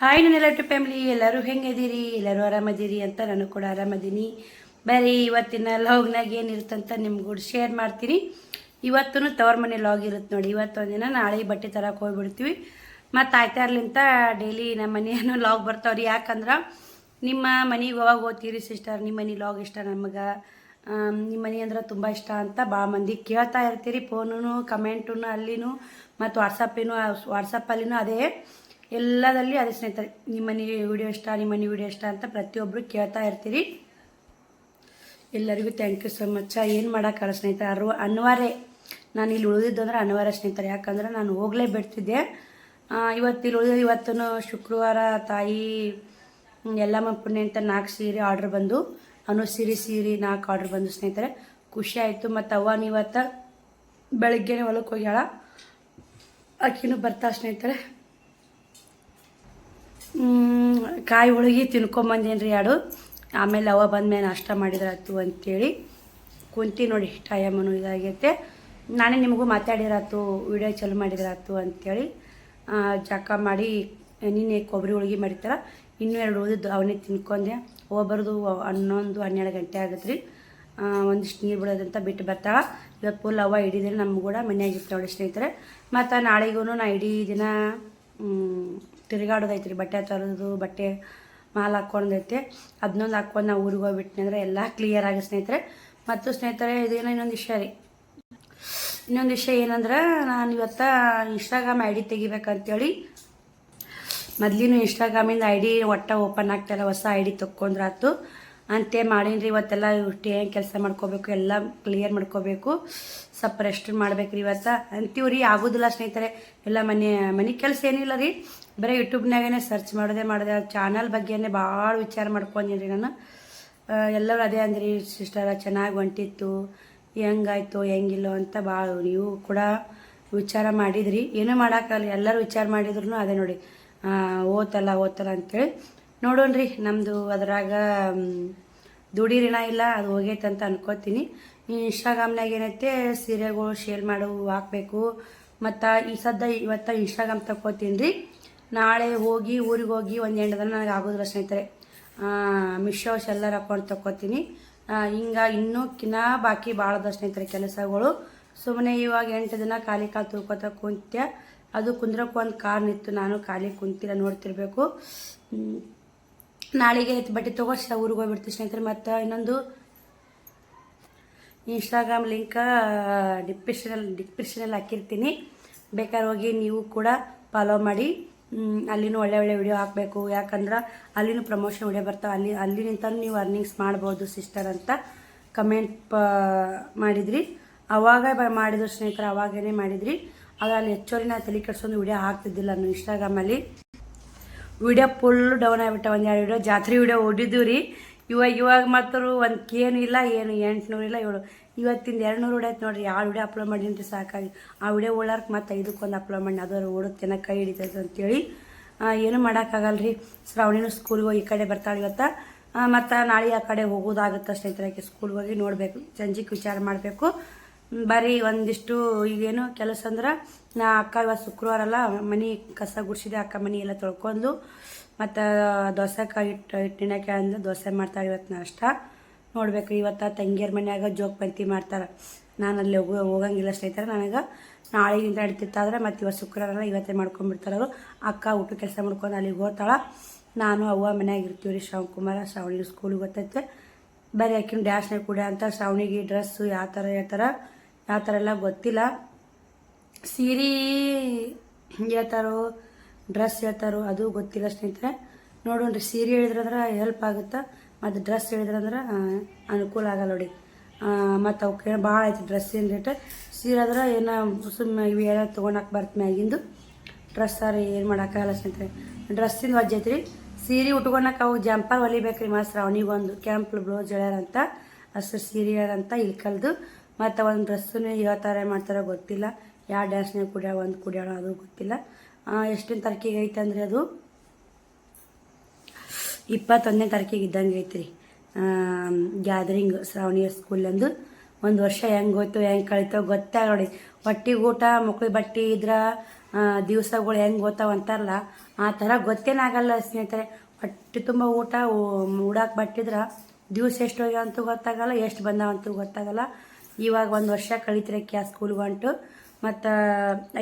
Hi ನನ್ನೆಲ್ಲ family ಎಲ್ಲರೂ ಹೆಂಗಿದ್ದೀರಿ, ಎಲ್ಲರೂ ಆರಾಮದಿರಿ ಅಂತ ನಾನು ಕೂಡ ಆರಾಮದೀನಿ. ಬರೀ ಇವತ್ತಿನ ಲಾಗ್ನಾಗ ಏನಿರುತ್ತಂತ ನಿಮ್ಗೂ ಶೇರ್ ಮಾಡ್ತೀನಿ. ಇವತ್ತು ತವ್ರ ಮನೆ ಲಾಗ್ ಇರುತ್ತೆ ನೋಡಿ. ಇವತ್ತೊಂದಿನ ನಾಳೆ ಬಟ್ಟೆ ತರಕ್ಕೆ ಹೋಗ್ಬಿಡ್ತೀವಿ. ಮತ್ತು ಆಯ್ತಾರ್ಲಿಂತ ಡೈಲಿ ನಮ್ಮ ಮನೆಯನ್ನು ಲಾಗ್ ಬರ್ತಾವ್ರಿ. ಯಾಕಂದ್ರೆ ನಿಮ್ಮ ಮನೆಗೆ ಹೋಗಿ ಓದ್ತೀರಿ ಸಿಸ್ಟರ್, ನಿಮ್ಮ ಮನೆ ಲಾಗ್ ಇಷ್ಟ ನಮಗೆ, ನಿಮ್ಮ ಮನೆ ಅಂದ್ರೆ ತುಂಬ ಇಷ್ಟ ಅಂತ ಭಾಳ ಮಂದಿ ಕೇಳ್ತಾ ಇರ್ತೀರಿ. ಫೋನು ಕಮೆಂಟು ಅಲ್ಲಿನೂ ಮತ್ತು ವಾಟ್ಸಪ್ಪಲ್ಲಿನೂ ಅದೇ ಎಲ್ಲದಲ್ಲಿ ಅದೇ ಸ್ನೇಹಿತರೆ, ನಿಮ್ಮ ಮನೆ ವಿಡಿಯೋ ಇಷ್ಟ, ನಿಮ್ಮ ಮನೆ ವಿಡಿಯೋ ಇಷ್ಟ ಅಂತ ಪ್ರತಿಯೊಬ್ಬರು ಕೇಳ್ತಾ ಇರ್ತೀರಿ. ಎಲ್ಲರಿಗೂ ಥ್ಯಾಂಕ್ ಯು ಸೊ ಮಚ್. ಏನು ಮಾಡೋಕ್ಕಲ್ಲ ಸ್ನೇಹಿತರೆ, ಅನಿವಾರ್ಯ. ನಾನು ಇಲ್ಲಿ ಉಳಿದಿದ್ದು ಅಂದ್ರೆ ಅನಿವಾರ್ಯ ಸ್ನೇಹಿತರೆ. ಯಾಕಂದ್ರೆ ನಾನು ಹೋಗಲೇ ಬಿಡ್ತಿದ್ದೆ. ಇಲ್ಲಿ ಉಳಿದ ಇವತ್ತು ಶುಕ್ರವಾರ ತಾಯಿ ಎಲ್ಲಮ್ಮ ಪುಣ್ಯ ಅಂತ 4 ಸೀರೆ ಆರ್ಡ್ರ್ ಬಂದು, ಸೀರೆ 4 ಆರ್ಡ್ರ್ ಬಂದು ಸ್ನೇಹಿತರೆ. ಖುಷಿ ಆಯಿತು. ಮತ್ತು ಅವ್ವನ ಇವತ್ತು ಬೆಳಗ್ಗೆನೇ ಹೊಲಕ್ಕೆ ಹೋಗ್ಯಾಳ, ಆಕಿನೂ ಬರ್ತಾ ಸ್ನೇಹಿತರೆ. ಕಾಯಿ ಹೋಳಿಗೆ ತಿನ್ಕೊಂಬಂದೇನ್ರಿ 2. ಆಮೇಲೆ ಅವ ಬಂದ್ಮೇಲೆ ನಾಷ್ಟ ಮಾಡಿದ್ರಾತು ಅಂತೇಳಿ ಕುಂತಿ ನೋಡಿ. ಟೈಮನು ಇದಾಗೈತೆ. ನಾನೇ ನಿಮಗೂ ಮಾತಾಡಿರಾತು, ವಿಡಿಯೋ ಚಾಲು ಮಾಡಿದ್ರಾತು ಅಂಥೇಳಿ ಜಾಕ ಮಾಡಿ ನಿನ್ನೆ ಕೊಬ್ಬರಿ ಹೋಳಿಗೆ ಮಾಡಿರ್ತಾರ. ಇನ್ನೂ 2 ಉಳಿದಿದ್ದು ಅವನ್ನೇ ತಿನ್ಕೊಂಡೆ. ಹೋಗ್ಬಾರ್ದು 11-12 ಗಂಟೆ ಆಗತ್ತೆ ರೀ. ಒಂದಿಷ್ಟು ನೀರು ಬಿಡೋದಂತ ಬಿಟ್ಟು ಬರ್ತಾಳ. ಇವತ್ತು ಫುಲ್ ಅವ್ವ ಇಡೀ ದಿನ ನಮ್ಮ ಕೂಡ ಮನೆಯಾಗಿರ್ತಾಳೆ ಸ್ನೇಹಿತರೆ. ಮತ್ತು ನಾಳೆಗೂ ನಾ ಇಡೀ ದಿನ ತಿರುಗಾಡೋದೈತೆ ರೀ. ಬಟ್ಟೆ ತರೋದು, ಬಟ್ಟೆ ಮಾಲ್ ಹಾಕ್ಕೊಂಡೈತೆ. ಅದನ್ನೊಂದು ಹಾಕ್ಕೊಂಡು ನಾವು ಊರಿಗೆ ಹೋಗ್ಬಿಟ್ನಿ ಅಂದರೆ ಎಲ್ಲ ಕ್ಲಿಯರ್ ಆಗಿ ಸ್ನೇಹಿತರೆ. ಮತ್ತು ಸ್ನೇಹಿತರೆ ಇದೇನೋ ಇನ್ನೊಂದು ವಿಷಯ ರೀ. ಇನ್ನೊಂದು ವಿಷಯ ಏನಂದ್ರೆ, ನಾನು ಇವತ್ತು ಇನ್ಸ್ಟಾಗ್ರಾಮ್ ID ತೆಗಿಬೇಕಂತೇಳಿ ಮೊದಲಿನ ಇನ್ಸ್ಟಾಗ್ರಾಮಿಂದ ID ಓಪನ್ ಆಗ್ತಾಯಿಲ್ಲ. ಹೊಸ ID ತೊಗೊಂಡ್ರಾತು ಅಂತೇ ಮಾಡೀನಿ ರೀ. ಇವತ್ತೆಲ್ಲ ಏನು ಕೆಲಸ ಮಾಡ್ಕೋಬೇಕು, ಎಲ್ಲ ಕ್ಲಿಯರ್ ಮಾಡ್ಕೋಬೇಕು. ಸ್ವಲ್ಪ ರೆಸ್ಟ್ ಮಾಡ್ಬೇಕು ರೀ ಇವತ್ತು ಅಂತೀವ್ರಿ. ಆಗೋದಿಲ್ಲ ಸ್ನೇಹಿತರೆ. ಎಲ್ಲ ಮನೆ ಕೆಲಸ ಏನಿಲ್ಲ ರೀ, ಬರೀ ಯೂಟ್ಯೂಬ್ನಾಗೇ ಸರ್ಚ್ ಮಾಡಿದೆ. ಚಾನಲ್ ಬಗ್ಗೆನೇ ಭಾಳ ವಿಚಾರ ಮಾಡ್ಕೊಂಡೀನಿ ರೀ ನಾನು. ಎಲ್ಲರೂ ಅದೇ ಅಂದ್ರಿ ಸಿಸ್ಟರ ಚೆನ್ನಾಗಿ ಹೊಂಟಿತ್ತು, ಹೆಂಗಾಯ್ತು ಹೆಂಗಿಲ್ಲೋ ಅಂತ ಭಾಳ ನೀವು ಕೂಡ ವಿಚಾರ ಮಾಡಿದ್ರಿ. ಏನೂ ಮಾಡೋಕ್ಕಲ್ಲ, ಎಲ್ಲರೂ ವಿಚಾರ ಮಾಡಿದ್ರು ಅದೇ ನೋಡಿ, ಓದ್ತಲ್ಲ ಅಂತೇಳಿ ನೋಡೋಣ್ರಿ. ನಮ್ಮದು ಅದ್ರಾಗ ದುಡಿರಿಣ ಇಲ್ಲ, ಅದು ಹೋಗೈತೆ ಅಂತ ಅನ್ಕೋತೀನಿ. ಇನ್ಸ್ಟಾಗ್ರಾಮ್ನಾಗ ಏನೈತೆ ಸೀರೆಗಳು ಶೇರ್ ಮಾಡವು ಹಾಕಬೇಕು. ಮತ್ತು ಇವತ್ತು ಇನ್ಸ್ಟಾಗ್ರಾಮ್ ತಗೋತೀನಿ ರೀ. ನಾಳೆ ಊರಿಗೆ ಹೋಗಿ ಒಂದು 8 ದಿನ ನನಗೆ ಆಗೋದಿಲ್ಲ ಸ್ನೇಹಿತರೆ. ಮಿಶೋಸ್ ಎಲ್ಲರ ಅಕೌಂಟ್ ತಗೋತೀನಿ. ಇನ್ನೂ ಬಾಕಿ ಭಾಳದ ಸ್ನೇಹಿತರೆ ಕೆಲಸಗಳು. ಸುಮ್ಮನೆ ಇವಾಗ 8 ದಿನ ಖಾಲಿ ಕಾಲು ತುಳ್ಕೊತ ಕುಂತ್ಯ. ಅದು ಕುಂದ್ರಕ್ಕೆ ಒಂದು ಕಾರ್ ನಿಂತು, ನಾನು ಖಾಲಿ ಕುಂತಿಲ್ಲ, ನೋಡ್ತಿರ್ಬೇಕು. ನಾಳೆಗೆ ಬಟ್ಟೆ ತೊಗೊಳ್ಸಿ ಊರಿಗೆ ಹೋಗ್ಬಿಡ್ತೀವಿ ಸ್ನೇಹಿತರೆ. ಮತ್ತು ಇನ್ನೊಂದು ಇನ್ಸ್ಟಾಗ್ರಾಮ್ ಲಿಂಕ್ ಡಿಸ್ಕ್ರಿಪ್ಷನಲ್ಲಿ ಹಾಕಿರ್ತೀನಿ. ಬೇಕಾದ್ರೆ ಹೋಗಿ ನೀವು ಕೂಡ ಫಾಲೋ ಮಾಡಿ. ಅಲ್ಲಿನೂ ಒಳ್ಳೆ ವಿಡಿಯೋ ಹಾಕಬೇಕು. ಯಾಕಂದ್ರೆ ಅಲ್ಲಿನೂ ಪ್ರಮೋಷನ್ ವಿಡಿಯೋ ಬರ್ತಾವೆ. ಅಲ್ಲಿನಿಂತ ನೀವು ಅರ್ನಿಂಗ್ಸ್ ಮಾಡ್ಬೋದು ಸಿಸ್ಟರ್ ಅಂತ ಕಮೆಂಟ್ ಮಾಡಿದ್ರಿ. ಅವಾಗ ಮಾಡಿದ್ರು ಸ್ನೇಹಿತರೆ, ಅವಾಗೇ ಮಾಡಿದ್ರಿ. ಆದರೆ ಅಲ್ಲಿ ಹೆಚ್ಚೋರಿ ನಾ ತಲೆ ಕೆಡ್ಸೊಂದು ವಿಡಿಯೋ ಹಾಕ್ತಿದ್ದಿಲ್ಲ ನಾನು ಇನ್ಸ್ಟಾಗ್ರಾಮಲ್ಲಿ. ವಿಡಿಯೋ ಫುಲ್ ಡೌನ್ ಆಗಿಬಿಟ್ಟ. 1-2 ವಿಡಿಯೋ ಜಾತ್ರೆ ವಿಡಿಯೋ ಓಡಿದ್ದೀವಿ ರೀ. ಇವಾಗ ಮಾತ್ರ ಒಂದು ಕೇನು ಇಲ್ಲ, ಏನು 800 ಇಲ್ಲ 7. ಇವತ್ತಿಂದ 200 ವಿಡಿಯೋ ಆಯ್ತು ನೋಡಿರಿ. 2 ವಿಡಿಯೋ ಅಪ್ಲೋಡ್ ಮಾಡಿದ್ರೆ ಸಾಕಾಗಿ. ಆ ವಿಡಿಯೋ ಓಡಾರ್ಕೆ ಮತ್ತು 5ಕ್ಕೆ ಅಪ್ಲೋಡ್ ಮಾಡಿ ಅದರ ಓಡೋದು ಕೈ ಹಿಡಿತೈತೆ ಅಂತೇಳಿ ಏನೂ ಮಾಡೋಕ್ಕಾಗಲ್ಲ ರೀ. ಶ್ರಾವಣಿನೂ ಸ್ಕೂಲ್ಗೆ ಹೋಗಿ ಈ ಕಡೆ ಬರ್ತಾಳೆ ಇವತ್ತು. ಮತ್ತು ನಾಳೆ ಆ ಕಡೆ ಹೋಗೋದಾಗುತ್ತೆ ಸ್ನೇಹಿತರೆ. ಸ್ಕೂಲ್ಗೆ ಹೋಗಿ ನೋಡಬೇಕು, ಸಂಜೆಗೆ ವಿಚಾರ ಮಾಡಬೇಕು. ಬರೀ ಒಂದಿಷ್ಟು ಈಗೇನು ಕೆಲಸ ಅಂದ್ರೆ, ಅಕ್ಕ ಇವತ್ತು ಶುಕ್ರವಾರ ಅಲ್ಲ, ಮನೆ ಕಸ ಗುಡಿಸಿದೆ. ಅಕ್ಕ ಮನೆ ಎಲ್ಲ ತೊಳ್ಕೊಂಡು ಮತ್ತು ದೋಸೆಕಾಯಿ ಹಿಟ್ಟಿನಕ್ಕೆ ಅಂದ್ರೆ ದೋಸೆ ಮಾಡ್ತಾಳೆ ಇವತ್ತು ನಾಷ್ಟ. ನೋಡ್ಬೇಕು ಇವತ್ತು ತಂಗಿಯರ ಮನ್ಯಾಗ ಜೋಗಪಂತಿ ಮಾಡ್ತಾರೆ. ನಾನು ಅಲ್ಲಿ ಹೋಗಂಗಿಲ್ಲ ಸ್ನೇಹಿತರೆ. ನನಗೆ ನಾಳೆಗಿಂತ ನಡೀತಿತ್ತಾದ್ರೆ ಮತ್ತು ಇವತ್ತು ಶುಕ್ರವಾರ ಇವತ್ತೇ ಮಾಡ್ಕೊಂಡ್ಬಿಡ್ತಾರೆ ಅವರು. ಅಕ್ಕ ಊಟ ಕೆಲಸ ಮಾಡ್ಕೊಂಡು ಅಲ್ಲಿಗೆ ಹೋಗ್ತಾಳೆ. ನಾನು ಅವ್ವ ಮನ್ಯಾಗ ಇರ್ತೀವಿ ರೀ. ಶ್ರಾವಣಿಗೆ ಸ್ಕೂಲಿಗೆ ಗೊತ್ತೈತೆ. ಬರೀ ಆಕಿನ ಡ್ಯಾನ್ಸ್ನಾಗ ಕೂಡ ಅಂತ ಶ್ರಾವಣಿಗೆ ಡ್ರೆಸ್ಸು ಯಾವ ಥರ ಎಲ್ಲ ಗೊತ್ತಿಲ್ಲ. ಸೀರೆ ಹೇಳ್ತಾರೋ ಡ್ರೆಸ್ ಹೇಳ್ತಾರೋ ಅದು ಗೊತ್ತಿಲ್ಲ ಸ್ನೇಹಿತರೆ. ನೋಡೋಣ್ರಿ. ಸೀರೆ ಹೇಳಿದ್ರಂದ್ರೆ ಹೆಲ್ಪ್ ಆಗುತ್ತೆ, ಮತ್ತು ಡ್ರೆಸ್ ಹೇಳಿದ್ರಂದ್ರೆ ಅನುಕೂಲ ಆಗಲ್ಲ ನೋಡಿ. ಮತ್ತು ಅವಕ್ಕೆ ಭಾಳ ಐತಿ ಡ್ರೆಸ್ಸಿನ ರೇಟ್. ಸೀರೆ ಆದ್ರೆ ಏನೋ ಸುಮ್ಮನೆ ಇವು ಎಲ್ಲ ತೊಗೊಳಕ್ಕೆ ಬರ್ತ ಮ್ಯಾಗಿಂದು. ಡ್ರೆಸ್ ಏನು ಮಾಡೋಕ್ಕಾಗಲ್ಲ ಸ್ನೇಹಿತರೆ. ಡ್ರೆಸ್ಸಿಂದ ವಜ್ಜೆ ಐತ್ರಿ. ಸೀರೆ ಉಟ್ಕೊಳಕ್ಕೆ ಅವು ಜಂಪರ್ ಹೊಲಿಬೇಕ್ರಿ. ಮತ್ತು ಶ್ರಾವಣಿಗೊಂದು ಕ್ಯಾಂಪ್ ಬ್ಲೌಸ್ ಹೇಳ್ಯಾರಂತ, ಅಷ್ಟು ಸೀರೆ ಹೇಳ್ಯಾರಂತ ಇಲ್ಕಲ್ದು. ಮತ್ತು ಒಂದು ಡ್ರೆಸ್ಸನ್ನು ಹೇಳ್ತಾರೆ ಮಾಡ್ತಾರೋ ಗೊತ್ತಿಲ್ಲ. ಯಾವ ಡ್ಯಾನ್ಸ್ನಾಗ ಕುಡಿಯೋಣ ಅದು ಗೊತ್ತಿಲ್ಲ. ಎಷ್ಟನೇ ತಾರೀಕಿಗೆ ಐತೆ ಅಂದರೆ ಅದು 21ನೇ ತಾರೀಕಿಗೆ ಇದ್ದಂಗೆ ಐತ್ರಿ ಗ್ಯಾದರಿಂಗ್ ಶ್ರಾವಣಿಯ ಸ್ಕೂಲಂದು. 1 ವರ್ಷ ಹೆಂಗೆ ಹೋಯ್ತು ಹೆಂಗೆ ಕಳೀತೋ ಗೊತ್ತಾಗ ನೋಡಿ. ಹೊಟ್ಟಿಗೆ ಊಟ, ಮಕ್ಳಿಗೆ ಬಟ್ಟೆ ಇದ್ರೆ ದಿವಸಗಳು ಹೆಂಗೆ ಓದ್ತಾವ ಅಂತಾರಲ್ಲ ಆ ಥರ ಗೊತ್ತೇನಾಗಲ್ಲ ಸ್ನೇಹಿತರೆ. ಹೊಟ್ಟೆ ತುಂಬ ಊಟ ಉಡಾಕ್ ಬಟ್ಟಿದ್ರೆ ದಿವಸ ಎಷ್ಟು ಹೋಗ್ಯಾವಂತೂ ಗೊತ್ತಾಗಲ್ಲ, ಎಷ್ಟು ಬಂದಾವಂತೂ ಗೊತ್ತಾಗಲ್ಲ. ಇವಾಗ 1 ವರ್ಷ ಕಳಿತಿರಕ್ಕೆ ಆ ಸ್ಕೂಲ್ಗೆ ಹೊಂಟು. ಮತ್ತು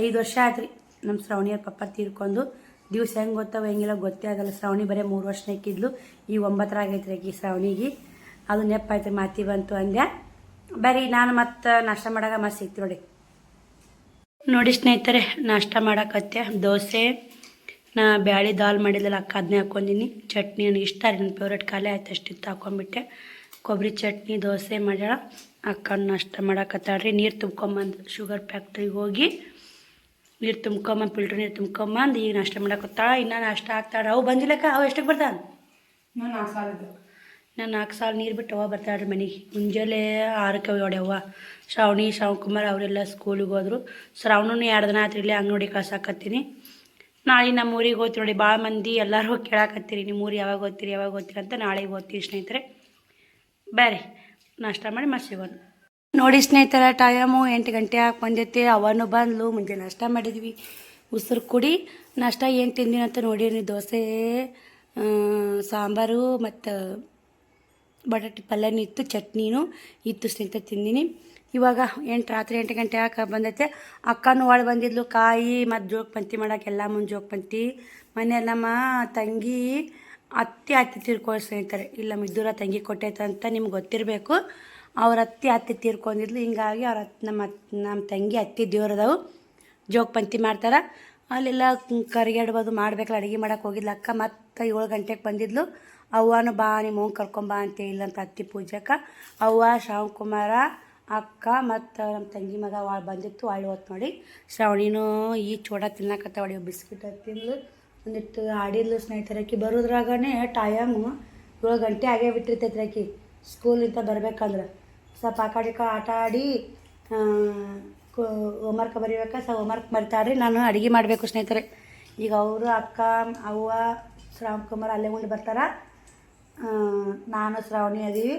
5 ವರ್ಷ ಆಯ್ತು ರೀ ನಮ್ಮ ಶ್ರಾವಣಿಯವ್ರ ಪಪ್ಪ ತೀರ್ಕೊಂಡು. ದಿವಸ ಹೆಂಗೆ ಗೊತ್ತಾವ ಹೆಂಗಿಲ್ಲ ಗೊತ್ತೇ ಆಗಲ್ಲ. ಶ್ರಾವಣಿ ಬರೀ 3 ವರ್ಷ ನೆಕ್ಕಿದ್ಲು, ಈ 9 ಆಗೈತ್ರಿ ಆಕಿ ಶ್ರಾವಣಿಗೆ. ಅದು ನೆಪ್ಪಾಯ್ತು, ಮಾತಿ ಬಂತು ಅಂದೆ. ಬರೀ ನಾನು ಮತ್ತು ನಾಷ್ಟ ಮಾಡಾಗ ಮತ್ತೆ ಸಿಗ್ತೀವಿ ನೋಡಿ ಸ್ನೇಹಿತರೆ. ನಾಷ್ಟ ಮಾಡಕತ್ತೆ ದೋಸೆ, ನಾ ಬ್ಯಾಳಿ ದಾಲ್ ಮಾಡಿದ್ಲಲ್ಲ ಅಕ್ಕ ಅದನ್ನೇ ಹಾಕ್ಕೊಂಡಿನಿ. ಚಟ್ನಿ ನನಗೆ ಇಷ್ಟ ರೀ, ನನ್ನ ಫೇವ್ರೇಟ್ ಖಾಲಿ ಆಯ್ತು ಅಷ್ಟಿತ್ತು ಹಾಕ್ಕೊಂಬಿಟ್ಟೆ. ಕೊಬ್ಬರಿ ಚಟ್ನಿ ದೋಸೆ ಮಾಡ್ಯಾಳ ಅಕ್ಕ. ನಾಷ್ಟ ಮಾಡಕತ್ತಾಳ್ರಿ. ನೀರು ತುಂಬ್ಕೊಂಬಂದು ಶುಗರ್ ಫ್ಯಾಕ್ಟ್ರಿಗೆ ಹೋಗಿ ನೀರು ತುಂಬ್ಕೊಂಬಂದು ಫಿಲ್ಟ್ರ್ ನೀರು ತುಂಬ್ಕೊಂಬಂದು ಈಗ ನಾಷ್ಟ ಮಾಡಕತ್ತಾಳ. ಇನ್ನು ನಾಷ್ಟ ಹಾಕ್ತಾಳೆ. ಅವು ಬಂದಿಲ್ಲಕ್ಕ, ಅವು ಎಷ್ಟಕ್ಕೆ ಬರ್ತಾನೆ? ನಾನು 4 ಸಾಲ ನೀರು ಬಿಟ್ಟು ಅವ ಬರ್ತಾಳ್ರಿ ಮನೆಗೆ. ಮುಂಜಾನೆ 6ಕ್ಕೆ ಹೊಡ್ಯವ್ವ. ಶ್ರಾವಣಿ ಕುಮಾರ್ ಅವರೆಲ್ಲ ಸ್ಕೂಲಿಗೆ ಹೋದ್ರು. ಶ್ರಾವಣೂ 2 ದಿನ ಆಯ್ತು ಇಲ್ಲೇ ಅಂಗನವಾಡಿ ಕಳ್ಸಾಕತ್ತೀನಿ. ನಾಳೆ ನಮ್ಮ ಊರಿಗೆ ಹೋಗ್ತೀವಿ ನೋಡಿ. ಭಾಳ ಮಂದಿ ಎಲ್ಲರೂ ಕೇಳಾಕತ್ತೀರಿ ನಿಮ್ಮ ಊರು ಯಾವಾಗ ಹೋಗ್ತೀರಿ ಅಂತ. ನಾಳೆಗೆ ಹೋಗ್ತೀವಿ ಸ್ನೇಹಿತರೆ. ಬೇರೆ ನಾಷ್ಟ ಮಾಡಿ ಮತ್ತೆ ಸಿಗೋಣ ನೋಡಿ ಸ್ನೇಹಿತರೆ. ಟೈಮು 8 ಗಂಟೆ ಹಾಕಿ ಬಂದೈತಿ. ಅವನು ಬಂದ್ಲು. ಮುಂಜಾನೆ ನಾಷ್ಟ ಮಾಡಿದ್ವಿ, ಉಸಿರು ಕುಡಿ. ನಾಷ್ಟ ಏನು ತಿಂದಿನಿ ಅಂತ ನೋಡಿರಿ. ದೋಸೆ, ಸಾಂಬಾರು ಮತ್ತು ಬಟಾಟೆ ಪಲ್ಯನೂ ಇತ್ತು, ಚಟ್ನಿನೂ ಇತ್ತು ಸ್ನೇಹಿತರೆ, ತಿಂದಿನಿ. ಇವಾಗ ರಾತ್ರಿ 8 ಗಂಟೆ ಹಾಕಿ ಬಂದೈತೆ. ಅಕ್ಕನೂ ಒಳಗೆ ಬಂದಿದ್ಲು ಕಾಯಿ ಮತ್ತು ಜೋಗಪಂತಿ ಮಾಡೋಕೆ. ಎಲ್ಲ ಮುಂದೆ ಜೋಗಪಂತಿ ಮನೆಯಲ್ಲಿ ನಮ್ಮ ತಂಗಿ ಅತ್ತೆ ತೀರ್ಕೊಳ್ಳೋ ಸ್ನೇಹಿತರೆ. ಇಲ್ಲ ಮಿದ್ದೂರ ತಂಗಿ ಕೊಟ್ಟೈತಂತ ನಿಮ್ಗೆ ಗೊತ್ತಿರಬೇಕು. ಅವ್ರ ಅತ್ತೆ ತೀರ್ಕೊಂಡಿದ್ಲು. ಹಿಂಗಾಗಿ ಅವ್ರ ನಮ್ಮ ತಂಗಿ ಅತ್ತೆ ದೇವ್ರದವು ಜೋಗಪಂತಿ ಮಾಡ್ತಾರೆ. ಅಲ್ಲೆಲ್ಲ ಕರಿಗಡ್ಬೋದು ಮಾಡ್ಬೇಕಲ್ಲ, ಅಡುಗೆ ಮಾಡೋಕೆ ಹೋಗಿದ್ಲು ಅಕ್ಕ. ಮತ್ತು 7 ಗಂಟೆಗೆ ಬಂದಿದ್ಲು. ಅವ್ವನು ಬಾ ನಿಮ್ಮ ಅವ್ನು ಕರ್ಕೊಂಬಾ ಅಂತ ಇಲ್ಲಂತ ಅತ್ತಿ ಪೂಜೆಗೆ. ಅವ್ವ, ಶ್ರಾವಣಕುಮಾರ, ಅಕ್ಕ ಮತ್ತು ನಮ್ಮ ತಂಗಿ ಮಗ ಬಂದಿತ್ತು. ಹೊಳ್ಳಿ ಹೊತ್ತು ನೋಡಿ ಶ್ರಾವಣಿನೂ ಈ ಚೋಡ ತಿನ್ನಕತ್ತ ಬಿಸ್ಕಿಟ್ ತಿಂದು ಒಂದಿಟ್ಟು ಆಡಿದ್ಲು ಸ್ನೇಹಿತರೆ. ಆಕಿ ಬರೋದ್ರಾಗನೇ ಟೈಮು 7 ಗಂಟೆ ಆಗೇ ಬಿಟ್ಟಿರ್ತೈತ್ರಿ. ಆಕಿ ಸ್ಕೂಲಿಂದ ಬರ್ಬೇಕಂದ್ರೆ ಸ್ವಲ್ಪ ಆ ಕಡೆ ಆಟ ಆಡಿ ಹೋಮ್ವರ್ಕ್ ಬರೀಬೇಕಾ. ಹೋಮ್ವರ್ಕ್ ಬರ್ತಾಳ್ರಿ. ನಾನು ಅಡುಗೆ ಮಾಡಬೇಕು ಸ್ನೇಹಿತರೆ. ಈಗ ಅವರು ಅಕ್ಕ, ಅವ್ವ, ಶ್ರಾವಣಕುಮಾರ್ ಅಲ್ಲೇ ಉಂಡು ಬರ್ತಾರೆ. ನಾನು ಶ್ರಾವಣಿ ಅದೀವಿ.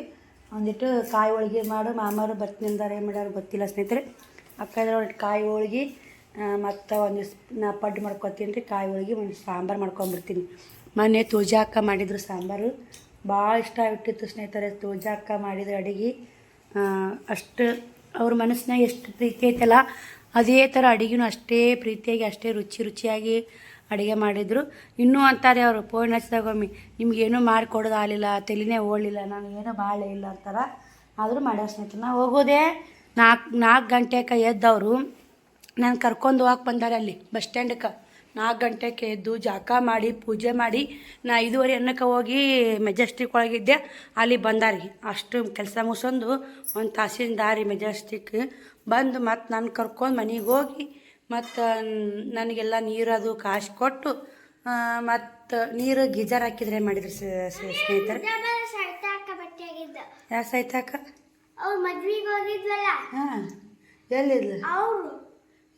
ಒಂದಿಟ್ಟು ಕಾಯಿ ಹೋಳ್ಗೆ ಮಾಡು. ಮಾಮಾರು ಬರ್ತೀನಿ ಅಂದಾರೆ, ಏನು ಮಾಡ್ಯಾರು ಗೊತ್ತಿಲ್ಲ ಸ್ನೇಹಿತರೆ. ಅಕ್ಕ ಇದ್ರೆ ಒಂದಿಟ್ಟು ಕಾಯಿ ಹೋಳ್ಗೆ ಮತ್ತು ನಾ ಪಡ್ಡು ಮಾಡ್ಕೊತೀನಿ ರೀ. ಕಾಯಿ ಹೋಳ್ಗೆ ಒಂದು ಸಾಂಬಾರು ಮಾಡ್ಕೊಂಬಿಡ್ತೀನಿ. ಮೊನ್ನೆ ತೂಜಾ ಅಕ್ಕ ಮಾಡಿದ್ರು ಸಾಂಬಾರು, ಭಾಳ ಇಷ್ಟ ಆಗಿಬಿಟ್ಟಿತ್ತು ಸ್ನೇಹಿತರೆ. ತೂಜಾ ಅಕ್ಕ ಮಾಡಿದ್ರು ಅಡುಗೆ. ಅಷ್ಟು ಅವ್ರ ಮನಸ್ಸಿನಾಗ ಎಷ್ಟು ಪ್ರೀತಿ ಐತಲ್ಲ, ಅದೇ ಥರ ಅಡುಗೆನೂ ಅಷ್ಟೇ ಪ್ರೀತಿಯಾಗಿ ಅಷ್ಟೇ ರುಚಿಯಾಗಿ ಅಡುಗೆ ಮಾಡಿದರು. ಇನ್ನೂ ಅಂತಾರೆ ಅವರು ಫೋನ್ ಹಚ್ಚಿದಾಗೊಮ್ಮೆ, ನಿಮಗೇನೂ ಮಾಡಿಕೊಡೋದು ಆಗಲಿಲ್ಲ, ತಲೆನೇ ಓಡಲಿಲ್ಲ, ನಾನು ಏನೂ ಮಾಡಲೇ ಇಲ್ಲ ಅಂತಾರೆ. ಆದರೂ ಮಾಡ್ಯಾರ ಸ್ನೇಹಿತರೆ. ನಾವು ಹೋಗೋದೇ 4 ಗಂಟೆಗೆ ಎದ್ದವರು ನಾನು ಕರ್ಕೊಂಡು ಹೋಗಕ್ಕೆ ಬಂದಾರೆ ಅಲ್ಲಿ ಬಸ್ ಸ್ಟ್ಯಾಂಡಕ್ಕೆ. 4 ಗಂಟೆಗೆ ಎದ್ದು ಜಳಕ ಮಾಡಿ ಪೂಜೆ ಮಾಡಿ ನಾ 5:30 ಅನ್ನಕ್ಕೆ ಹೋಗಿ ಮೆಜೆಸ್ಟಿಕ್ ಒಳಗಿದ್ದೆ. ಅಲ್ಲಿ ಬಂದಾರಿ. ಅಷ್ಟು ಕೆಲಸ ಮುಗಿಸೊಂದು 1 ತಾಸಿನ ದಾರಿ ಮೆಜೆಸ್ಟಿಕ್ ಬಂದು ಮತ್ತು ನಾನು ಕರ್ಕೊಂಡು ಮನೆಗೆ ಹೋಗಿ ಮತ್ತು ನನಗೆಲ್ಲ ನೀರದು ಕಾಸು ಕೊಟ್ಟು ಮತ್ತು ನೀರು ಗೀಜರ್ ಹಾಕಿದ್ರೆ ಮಾಡಿದ್ರು ಸ್ನೇಹಿತರೆ. ಯಾವ ಸೈತಾಕ? ಹಾಂ,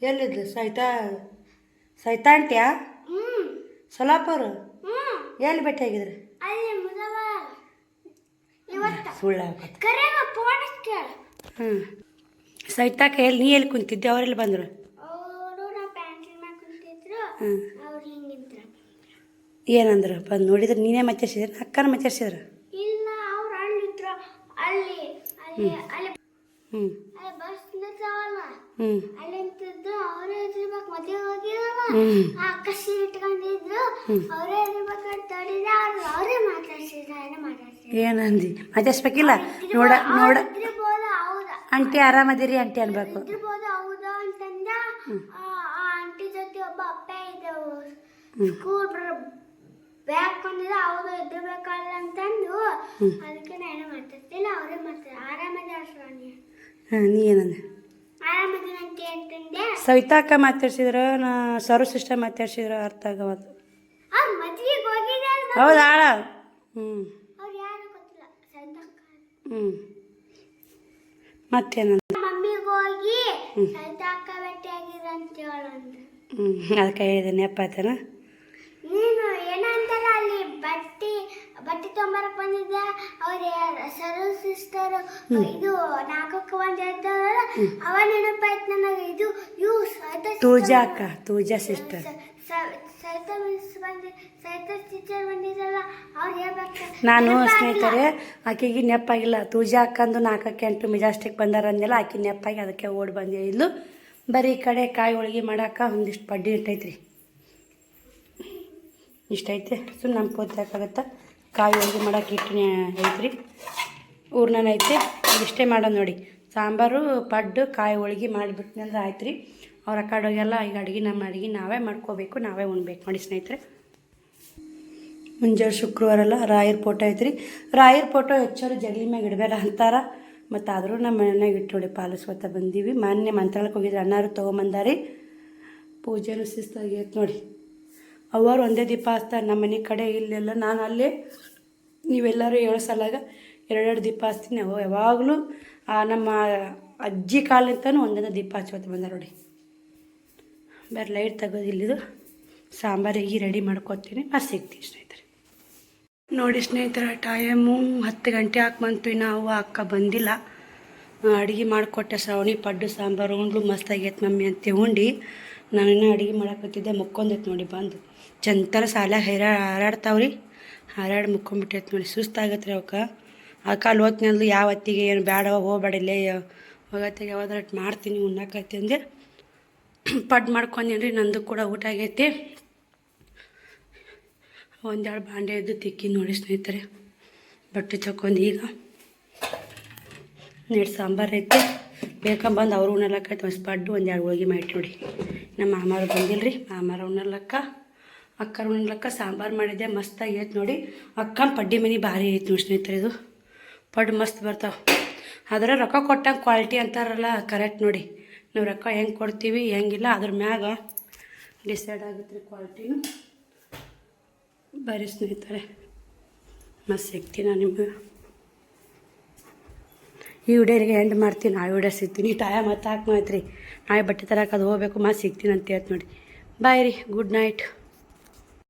ಎಲ್ಲಿದ್ಲು ಸೈತಾ ಆಂಟಿಯಾ? ಸೊಲಾಪುರ? ಎಲ್ಲಿ ಭೇಟಿಯಾಗಿದ್ರು? ಸುಳ್ಳ ಸೈತಾಕ ನೀ ಎಲ್ಲಿ ಕುಂತಿದ್ದೆ? ಅವರೆಲ್ಲಿ ಬಂದರು? ಏನಂದ್ರು? ಬಂದು ನೋಡಿದ್ರೆ ನೀನೇ ಮಚ್ಚರಿಸಿದ್ರೆ ಅಕ್ಕನ ಮಚ್ಚರಿಸಿದ್ರು? ಏನಂದಿ? ಮಚ್ಚರಿಸ್ಬೇಕಿಲ್ಲ? ನೋಡ ಆಂಟಿ ಆರಾಮದಿರಿ ಆಂಟಿ ಅನ್ಬೇಕು. ಸ್ಕೂಲ್ ಬ್ಯಾಗ್ ಕೊಂಡಿದ್ದ ಅವರು ಇದ್ರಬೇಕಲ್ಲ ಅಂತಂದು ಅದಕ್ಕೆ ನಾನು ಮಾತಾಡ್ತಿಲ್ಲ, ಅವರೇ ಮಾಡ್ತಾರೆ. ಆರಾಮದ ನೀ ಏನಂದ? ಆರಾಮದಿನಂತೆ ಅಂತಂದೆ. ಸವಿತಾಕ ಮಾತಾಡ್ಸಿದ್ರ ನಾ ಸರ್ವ್ ಸಿಸ್ಟಮ್ ಮಾತಾಡ್ಸಿದ್ರ ಅರ್ಥ ಆಗವತ್ತು. ಅವ್ರು ಮದ್ವೆಗೆ ಹೋಗಿದ್ದಾರೆ. ಹೌದಾ? ಅವ್ರು ಯಾರು ಗೊತ್ತಿಲ್ಲ. ಸವಿತಾಕ ಮತ್ತೇನಂದ? ಮಮ್ಮಿಗೆ ಹೋಗಿ ಸವಿತಾಕ ಭೇಟಿಯಾಗಿರ ಅಂತ ಹೇಳಂತ. ಅದಕ್ಕೆ ಹೇಳಿದೆ ನೆಪ್ಪ ಆಯ್ತಾನ. ನೀನು ಏನಂತಾರ ಅಲ್ಲಿ ಬಟ್ಟೆ ತೊಂಬರ ಬರಕ್ ಬಂದಿದ್ದೆ. ಅವ್ರ ಸರು ಸಿಸ್ಟರ್ ಇದು ನಾಲ್ಕಕ್ಕೆ ಒಂದ್ ಹೇಳ್ತಾರಲ್ಲ, ಅವ ನೆನಪಾಯ್ತು ನನಗೆ. ಇದು ಇವು ತೂಜಾ ಅಕ್ಕ, ತೂಜಾ ಸಿಸ್ಟರ್. ಸಹಿತ ಮಿಸ್ ಸಹಿತ ಟೀಚರ್ ಬಂದಿದ್ರಲ್ಲ, ಅವ್ರು ಹೇಳ್ಬೇಕು. ನಾನು ಸ್ನೇಹಿತರೆ ಆಕೆಗೆ ನೆಪ್ಪಾಗಿಲ್ಲ. ತೂಜಾ ಅಕ್ಕಂದು 4ಕ್ಕೆ 8 ಮೆಜಾಸ್ಟಿಕ್ ಬಂದಾರ ಅಂದೆಲ್ಲ, ಆಕೆ ನೆಪ್ಪಾಗಿ ಅದಕ್ಕೆ ಓಡಿ ಬಂದೆ. ಇಲ್ಲು ಬರೀ ಈ ಕಡೆ ಕಾಯಿ ಹೋಳಿಗೆ ಮಾಡಾಕ ಒಂದಿಷ್ಟು ಪಡ್ಡಿ ಇಟ್ಟೈತ್ರಿ. ಇಷ್ಟೈತೆ ಸುಮ್ಮನೆ ನಮ್ಮ ಪೋತಾಕಾಗತ್ತೆ. ಕಾಯಿ ಹೋಳಿಗೆ ಮಾಡಕ್ಕೆ ಇಟ್ಟು ಐತ್ರಿ, ಊರ್ನ ಐತೆ. ಇಷ್ಟೇ ಮಾಡೋದು ನೋಡಿ. ಸಾಂಬಾರು ಪಡ್ಡು ಕಾಯಿ ಹೋಳಿಗೆ ಮಾಡಿಬಿಟ್ನಿ ಅಂದ್ರೆ ಆಯ್ತು ರೀ. ಅವ್ರ ಆ ಕಡೆ ಹೋಗೆಲ್ಲ ಈಗ ನಮ್ಮ ಅಡುಗೆ ನಾವೇ ಮಾಡ್ಕೋಬೇಕು, ನಾವೇ ಉಣ್ಬೇಕು ನೋಡಿ ಸ್ನೇಹಿತರೆ. ಮುಂಜಾನೆ ಶುಕ್ರವಾರ ಅಲ್ಲ, ರಾಯರ ಫೋಟೋ ಐತ್ರಿ. ರಾಯರ ಫೋಟೋ ಹೆಚ್ಚರು ಜಗಲಿ ಮ್ಯಾಗ ಇಡಬೇಡ ಅಂತಾರ. ಮತ್ತು ಆದರೂ ನಮ್ಮ ಮನೆಯಾಗ ಇಟ್ಟು ನೋಡಿ ಪಾಲಿಸ್ಕೊತ ಬಂದೀವಿ. ಮೊನ್ನೆ ಮಂತ್ರಾಲಯಕ್ಕೆ ಹೋಗಿದ್ರು, ಅಣ್ಣಾರು ತೊಗೊಂಬಂದಾರಿ. ಪೂಜೆನೂ ಶಿಸ್ತಾಗೈತೆ ನೋಡಿ. ಅವರು ಒಂದೇ ದೀಪ ಹಚ್ತಾರೆ. ನಮ್ಮ ಮನೆ ಕಡೆ ಇಲ್ಲೆಲ್ಲ ನಾನು ಅಲ್ಲೇ, ನೀವೆಲ್ಲರೂ 7 ಸಲಾಗ 2 ದೀಪ ಹಚ್ತೀನಿ. ಅವು ಯಾವಾಗಲೂ ನಮ್ಮ ಅಜ್ಜಿ ಕಾಲಿಂತನೂ ಒಂದೊಂದು ದೀಪ ಹಚ್ಕೋತ ಬಂದಾರ ನೋಡಿ. ಬೇರೆ ಲೈಟ್ ತೆಗೋದಿಲ್ಲಿದು. ಸಾಂಬಾರಿಗೆ ರೆಡಿ ಮಾಡ್ಕೊತೀನಿ, ಮತ್ತೆ ಸಿಗ್ತೀವಿ ಸ್ನೇಹಿತರೆ. ನೋಡಿ ಸ್ನೇಹಿತರೆ, ಟೈಮು 10 ಗಂಟೆ ಬಂತು. ನಾವು ಅಕ್ಕ ಬಂದಿಲ್ಲ. ಅಡುಗೆ ಮಾಡಿಕೊಟ್ಟೆ. ಶ್ರಾವಣಿ ಪಡ್ಡು ಸಾಂಬಾರು ಉಂಡ್ಲು ಮಸ್ತಾಗೈತೆ ಮಮ್ಮಿ ಅಂತ ಉಂಡು ನಾನು ಇನ್ನೂ ಅಡುಗೆ ಮಾಡಕತ್ತಿದ್ದೆ. ಮುಕ್ಕೊಂದೈತೆ ನೋಡಿ ಬಂದು. ಚಂತರ ಸಾಲ ಹಾರಾಡ್ತಾವ್ರಿ. ಹಾರಾಡಿ ಮುಕ್ಕೊಂಬಿಟ್ಟೈತೆ ನೋಡಿ. ಸುಸ್ತಾಗತ್ತೆ ರೀ ಅವಕ್ಕೆ. ಅಕ್ಕ ಅಲ್ಲಿ ಓದ್ತಿನಲ್ದು ಯಾವ ಹೊತ್ತಿಗೆ ಏನು ಬೇಡವ ಹೋಗ್ಬೇಡಿಲ್ಲೇ ಹೋಗತ್ತಿಗೆ ಯಾವ್ದಾರ ಮಾಡ್ತೀನಿ ಉಣ್ಣಾಕೈತಿ ಅಂದೆ. ಪಡ್ಡು ಮಾಡ್ಕೊಂಡೇನ್ರಿ. ನಂದು ಕೂಡ ಊಟ ಆಗೈತಿ. ಒಂದೆರಡು ಬಾಂಡೆ ಇದ್ದು ತಿಕ್ಕಿ ನೋಡಿ ಸ್ನೇಹಿತರೆ. ಬಟ್ಟೆ ತಗೊಂಡು ಈಗ ನೆಡ್ ಸಾಂಬಾರು ಐತೆ. ಬೇಕಂಬಂದು ಅವರು ಉಣ್ಣಲಕ್ಕೈತೆ. ಒಂದು ಪಡ್ಡು 1-2 ಹೋಳಿಗೆ ಮಾಡಿ ನೋಡಿ. ನಮ್ಮ ಮಾಮಾರು ಬಂದಿಲ್ಲ ರೀ. ಮಾಮಾರು ಉಣ್ಣಲಕ್ಕ, ಅಕ್ಕರು ಉಣ್ಣಲಕ್ಕ ಸಾಂಬಾರು ಮಾಡಿದ್ದೆ. ಮಸ್ತಾಗಿ ಐತೆ ನೋಡಿ. ಅಕ್ಕನ ಪಡ್ಡಿ ಮನೆ ಭಾರಿ ಐತೆ ನೋಡಿ ಸ್ನೇಹಿತರೆ. ಇದು ಪಡ್ಡು ಮಸ್ತ್ ಬರ್ತಾವೆ. ಆದರೆ ರೊಕ್ಕ ಕೊಟ್ಟಂಗೆ ಕ್ವಾಲಿಟಿ ಅಂತಾರಲ್ಲ, ಕರೆಕ್ಟ್ ನೋಡಿ. ನಾವು ರೊಕ್ಕ ಹೆಂಗೆ ಕೊಡ್ತೀವಿ ಹೆಂಗಿಲ್ಲ ಅದ್ರ ಮ್ಯಾಗ ಡಿಸೈಡ್ ಆಗುತ್ತೆ ರೀ ಕ್ವಾಲಿಟಿನೂ. ಬರೀ ಸ್ನೇಹಿತರೆ, ಮಸ್ತ್ ಸಿಗ್ತೀನಿ ನಾನು ನಿಮ್ಗೆ. ಈ ವಿಡಿಯೋರಿಗೆ ಎಂಡ್ ಮಾಡ್ತೀನಿ. ಆ ವಿಡಿಯೋ ಸಿಗ್ತೀನಿ. ಟೈಮ್ ಮತ್ತೆ ಹಾಕಿ ರೀ. ನಾಳೆ ಬಟ್ಟೆ ತರಕ್ಕೆ ಅದು ಹೋಗ್ಬೇಕು. ಮತ್ತೆ ಸಿಗ್ತೀನಿ ಅಂತ ಹೇಳ್ತೀನಿ ನೋಡಿ. ಬಾಯ್ ರೀ. Good night.